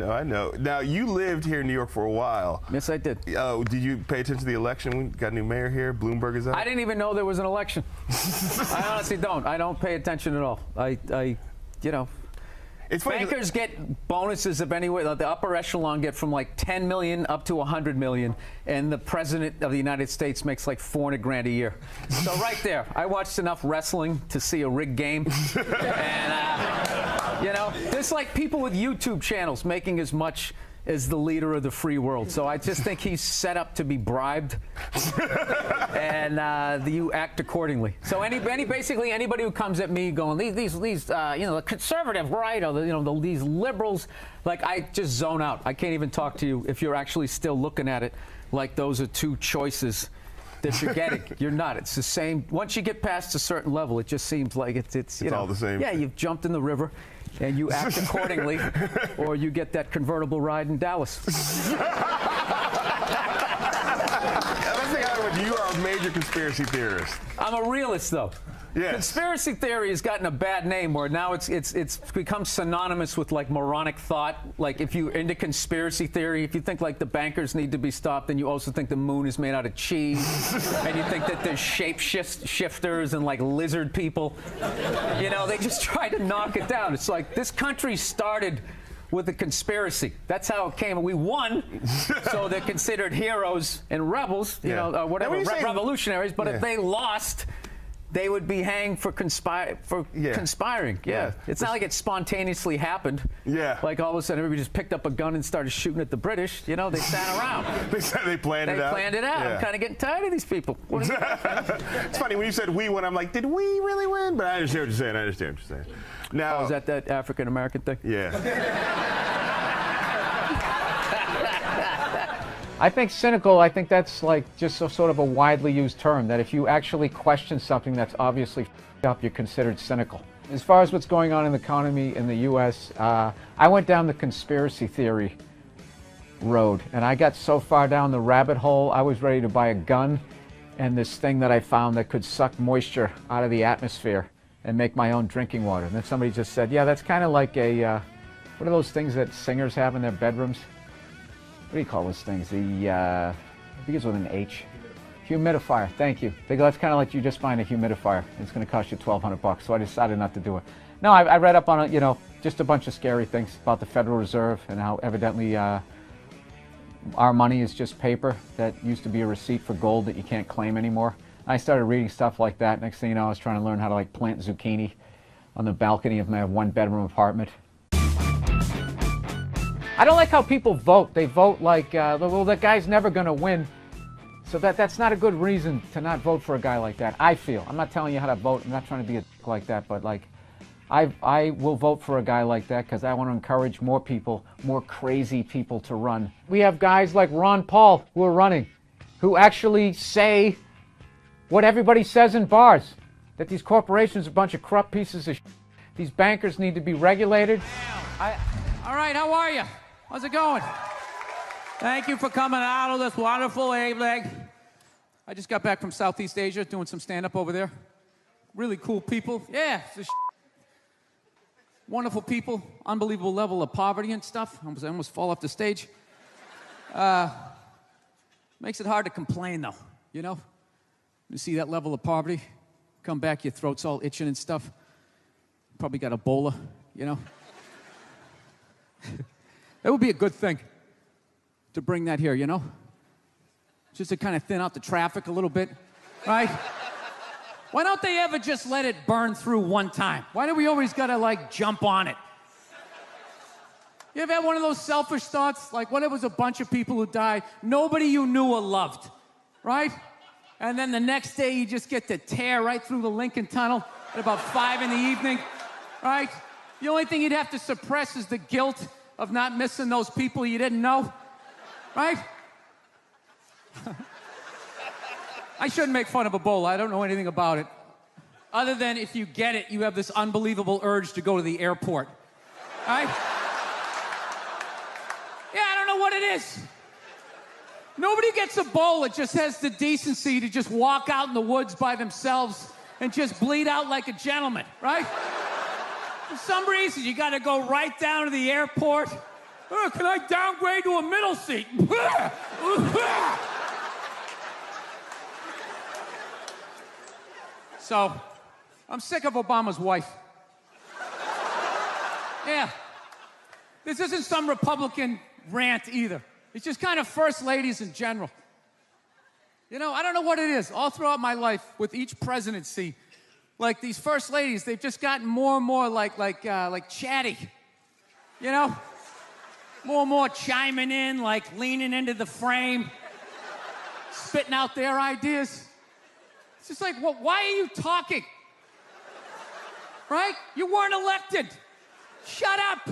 No, I know. Now, you lived here in New York for a while. Yes, I did. Oh, did you pay attention to the election? We got a new mayor here. Bloomberg is up. I didn't even know there was an election. I honestly don't. I don't pay attention at all. You know. It's funny. Bankers get bonuses of anywhere. The upper echelon get from like 10 million up to 100 million, and the president of the United States makes like 400 grand a year. So right there, I watched enough wrestling to see a rigged game, and you know, there's like people with YouTube channels making as much as the leader of the free world. So I just think he's set up to be bribed, and you act accordingly. So basically anybody who comes at me going these you know, the conservative right or these liberals, like, I just zone out. I can't even talk to you if you're actually still looking at it like those are two choices that you're getting. You're not. It's the same. Once you get past a certain level, it just seems like it's you know, all the same. Yeah, you've jumped in the river, and you act accordingly, or you get that convertible ride in Dallas. You are a major conspiracy theorist. I'm a realist, though. Yes. Conspiracy theory has gotten a bad name where now it's become synonymous with like moronic thought. Like if you're into conspiracy theory, if you think like the bankers need to be stopped, then you also think the moon is made out of cheese, and you think that there's shifters and like lizard people. You know, they just try to knock it down. It's like this country started with a conspiracy. That's how it came. We won, so they're considered heroes and rebels, you know, whatever, revolutionaries. But if they lost, they would be hanged for conspiring. Yeah. It's not like it spontaneously happened. Yeah. Like all of a sudden everybody just picked up a gun and started shooting at the British. You know, they sat around. They planned it out. They planned it out. Yeah. I'm kind of getting tired of these people. It's funny when you said we won. I'm like, did we really win? But I understand what you're saying. Now, is that African American thing? Yeah. I think cynical, I think that's like just a sort of a widely used term, that if you actually question something that's obviously up, you're considered cynical. As far as what's going on in the economy in the U.S., I went down the conspiracy theory road, and I got so far down the rabbit hole, I was ready to buy a gun and this thing that I found that could suck moisture out of the atmosphere and make my own drinking water. And then somebody just said, yeah, that's kind of like a, what are those things that singers have in their bedrooms? What do you call those things? I think it's with an H. Humidifier, thank you. They go, that's kind of like you just find a humidifier. It's going to cost you $1,200, so I decided not to do it. No, I read up on it, you know, just a bunch of scary things about the Federal Reserve and how evidently our money is just paper that used to be a receipt for gold that you can't claim anymore. I started reading stuff like that. Next thing you know, I was trying to learn how to like plant zucchini on the balcony of my one-bedroom apartment. I don't like how people vote. They vote like, well, that guy's never going to win. So that's not a good reason to not vote for a guy like that, I feel. I'm not telling you how to vote. I'm not trying to be a dick like that. But like, I will vote for a guy like that because I want to encourage more people, more crazy people to run. We have guys like Ron Paul who are running, who actually say what everybody says in bars, that these corporations are a bunch of corrupt pieces of shit. These bankers need to be regulated. All right, how are you? How's it going? Thank you for coming out of this wonderful evening. I just got back from Southeast Asia doing some stand-up over there. Really cool people. Yeah, wonderful people. Unbelievable level of poverty and stuff. I almost fall off the stage. Makes it hard to complain, though, you know? You see that level of poverty, come back, your throat's all itching and stuff. Probably got Ebola, you know? That would be a good thing to bring that here, you know? Just to kind of thin out the traffic a little bit, right? Why don't they ever just let it burn through one time? Why do we always gotta like jump on it? You ever had one of those selfish thoughts? Like, what if it was a bunch of people who died, nobody you knew or loved, right? And then the next day you just get to tear right through the Lincoln Tunnel at about 5 in the evening, right? The only thing you'd have to suppress is the guilt of not missing those people you didn't know, right? I shouldn't make fun of Ebola. I don't know anything about it. Other than if you get it, you have this unbelievable urge to go to the airport, right? Yeah, I don't know what it is. Nobody gets Ebola, just has the decency to just walk out in the woods by themselves and just bleed out like a gentleman, right? For some reason, you got to go right down to the airport, Can I downgrade to a middle seat? So, I'm sick of Obama's wife. Yeah. This isn't some Republican rant either. It's just kind of first ladies in general. You know, I don't know what it is. All throughout my life, with each presidency, like these first ladies, they've just gotten more and more like chatty. You know? More and more chiming in, like leaning into the frame, spitting out their ideas. It's just like, well, why are you talking? Right? You weren't elected. Shut up.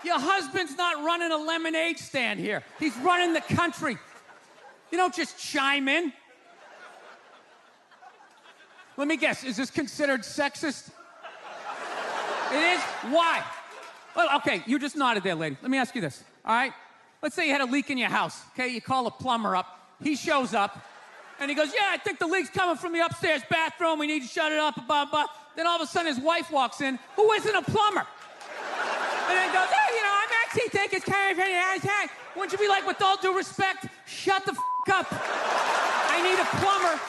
Your husband's not running a lemonade stand here. He's running the country. You don't just chime in. Let me guess, is this considered sexist? It is? Why? Well, okay, you just nodded there, lady. Let me ask you this, all right? Let's say you had a leak in your house, okay? You call a plumber up. He shows up, and he goes, yeah, I think the leak's coming from the upstairs bathroom. We need to shut it up, blah, blah. Then all of a sudden, his wife walks in, who isn't a plumber. And then goes, hey, you know, I'm actually thinking it's kind of... Wouldn't you be like, with all due respect, shut the up. I need a plumber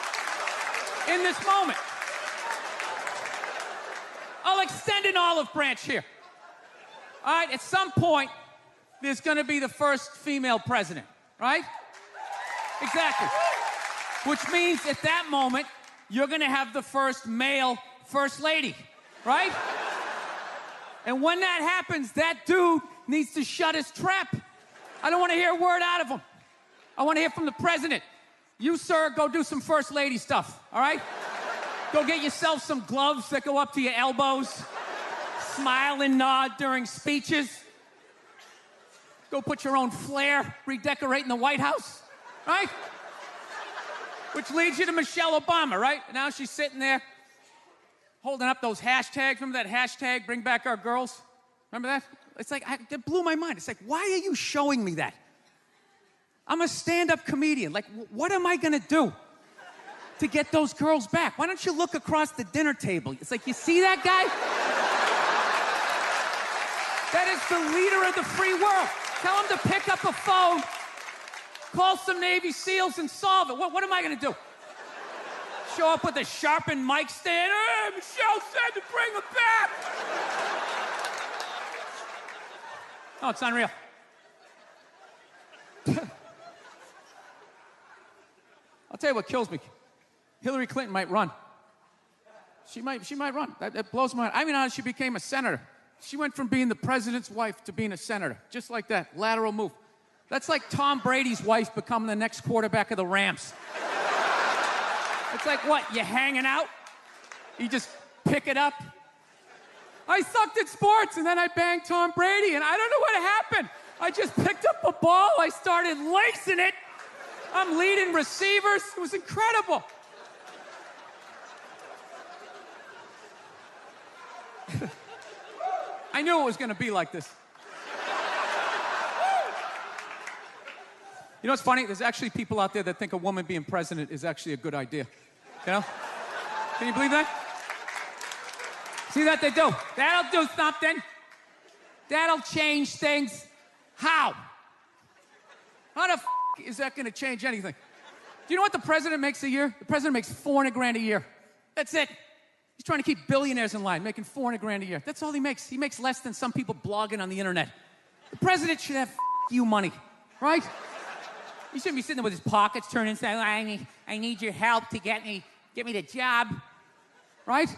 in this moment. I'll extend an olive branch here. All right, at some point, there's going to be the first female president, right? Exactly. Which means at that moment, you're going to have the first male first lady, right? And when that happens, that dude needs to shut his trap. I don't want to hear a word out of him. I want to hear from the president. You, sir, go do some first lady stuff, all right? Go get yourself some gloves that go up to your elbows. Smile and nod during speeches. Go put your own flair redecorating the White House, right? Which leads you to Michelle Obama, right? And now she's sitting there holding up those hashtags. Remember that hashtag, bring back our girls? Remember that? It's like, that blew my mind. It's like, why are you showing me that? I'm a stand-up comedian. Like, what am I gonna do to get those girls back? Why don't you look across the dinner table? It's like, you see that guy? That is the leader of the free world. Tell him to pick up a phone, call some Navy SEALs and solve it. What am I gonna do? Show up with a sharpened mic stand? Hey, Michelle said to bring him back. Oh, it's unreal. I'll tell you what kills me. Hillary Clinton might run. She might run. That blows my mind. I mean, how she became a senator. She went from being the president's wife to being a senator. Just like that. Lateral move. That's like Tom Brady's wife becoming the next quarterback of the Rams. It's like, what, you hanging out? You just pick it up? I sucked at sports, and then I banged Tom Brady, and I don't know what happened. I just picked up a ball. I started lacing it. I'm leading receivers. It was incredible. I knew it was going to be like this. You know what's funny? There's actually people out there that think a woman being president is actually a good idea. You know? Can you believe that? See that they do? That'll do something. That'll change things. How? How the is that going to change anything? Do you know what the president makes a year? The president makes $400,000 a year. That's it. He's trying to keep billionaires in line, making $400,000 a year. That's all he makes. He makes less than some people blogging on the internet. The president should have you money, right? He shouldn't be sitting there with his pockets turned inside. I need your help to get me the job, right?